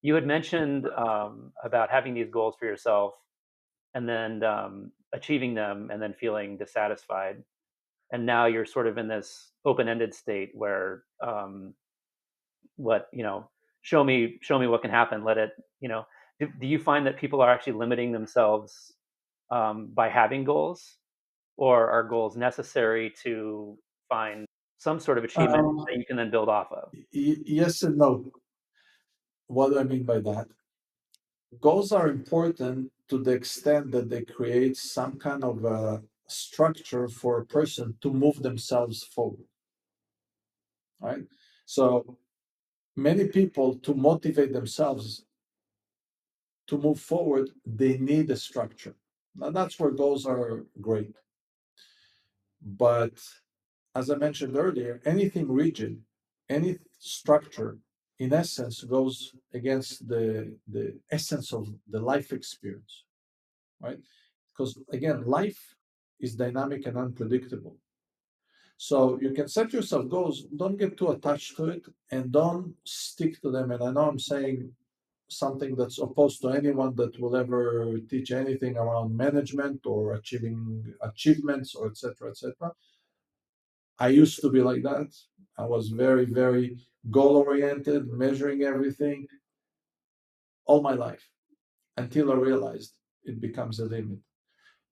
You had mentioned about having these goals for yourself and then achieving them and then feeling dissatisfied. And now you're sort of in this open-ended state where what show me what can happen. Let it. Do you find that people are actually limiting themselves by having goals, or are goals necessary to find some sort of achievement Um, that you can then build off of? yes and no. What do I mean by that? Goals are important to the extent that they create some kind of a structure for a person to move themselves forward, right? So many people, to motivate themselves to move forward, they need a structure. Now that's where goals are great. But as I mentioned earlier, anything rigid, any structure, in essence, goes against the essence of the life experience, right? Because again, life is dynamic and unpredictable. So you can set yourself goals, don't get too attached to it, and don't stick to them. And I know I'm saying something that's opposed to anyone that will ever teach anything around management or achieving achievements or etc. etc. I used to be like that. I was very, very goal oriented, measuring everything all my life until I realized it becomes a limit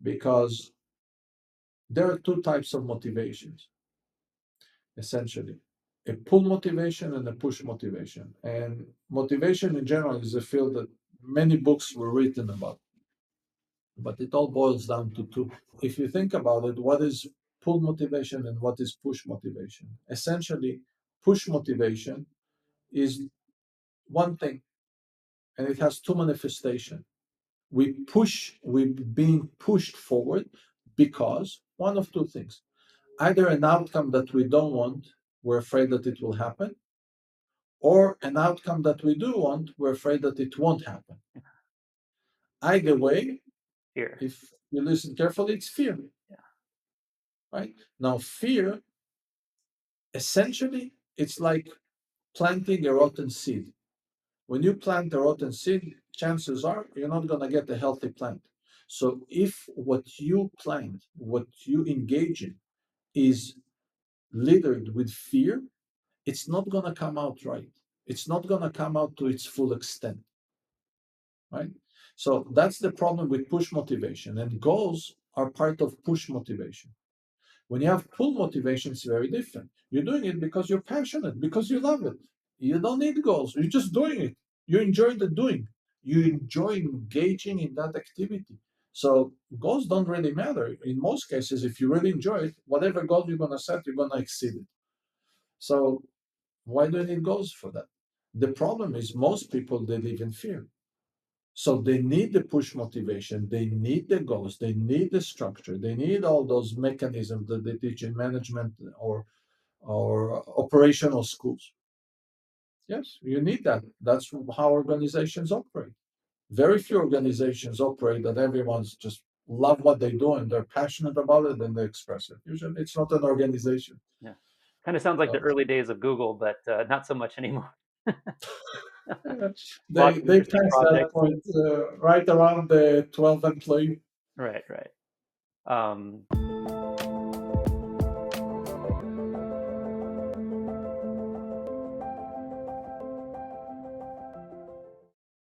because there are two types of motivations essentially, a pull motivation and a push motivation. And motivation in general is a field that many books were written about, but it all boils down to two. If you think about it, what is pull motivation and what is push motivation? Essentially, push motivation is one thing and it has two manifestations. We're being pushed forward because one of two things, either an outcome that we don't want, we're afraid that it will happen, or an outcome that we do want, we're afraid that it won't happen. Either way, Here. if you listen carefully, it's fear, Yeah. right? Now, fear, essentially, it's like planting a rotten seed. When you plant a rotten seed, chances are you're not going to get a healthy plant. So, if what you plant, what you engage in, is littered with fear, it's not going to come out right. It's not going to come out to its full extent, right? So that's the problem with push motivation, and goals are part of push motivation. When you have pull motivation, it's very different. You're doing it because you're passionate, because you love it. You don't need goals. You're just doing it. You enjoy the doing. You enjoy engaging in that activity. So goals don't really matter. In most cases, if you really enjoy it, whatever goal you're gonna set, you're gonna exceed it. So why do you need goals for that? The problem is most people they live in fear. So they need the push motivation, they need the goals, they need the structure, they need all those mechanisms that they teach in management or operational schools. Yes, you need that. That's how organizations operate. Very few organizations operate that everyone's just love what they do and they're passionate about it and they express it. Usually it's not an organization. Yeah. Kind of sounds like the So, early days of Google, but not so much anymore. yeah, Lots of they interesting passed that projects. point right around the 12 employee. Right, right. Um,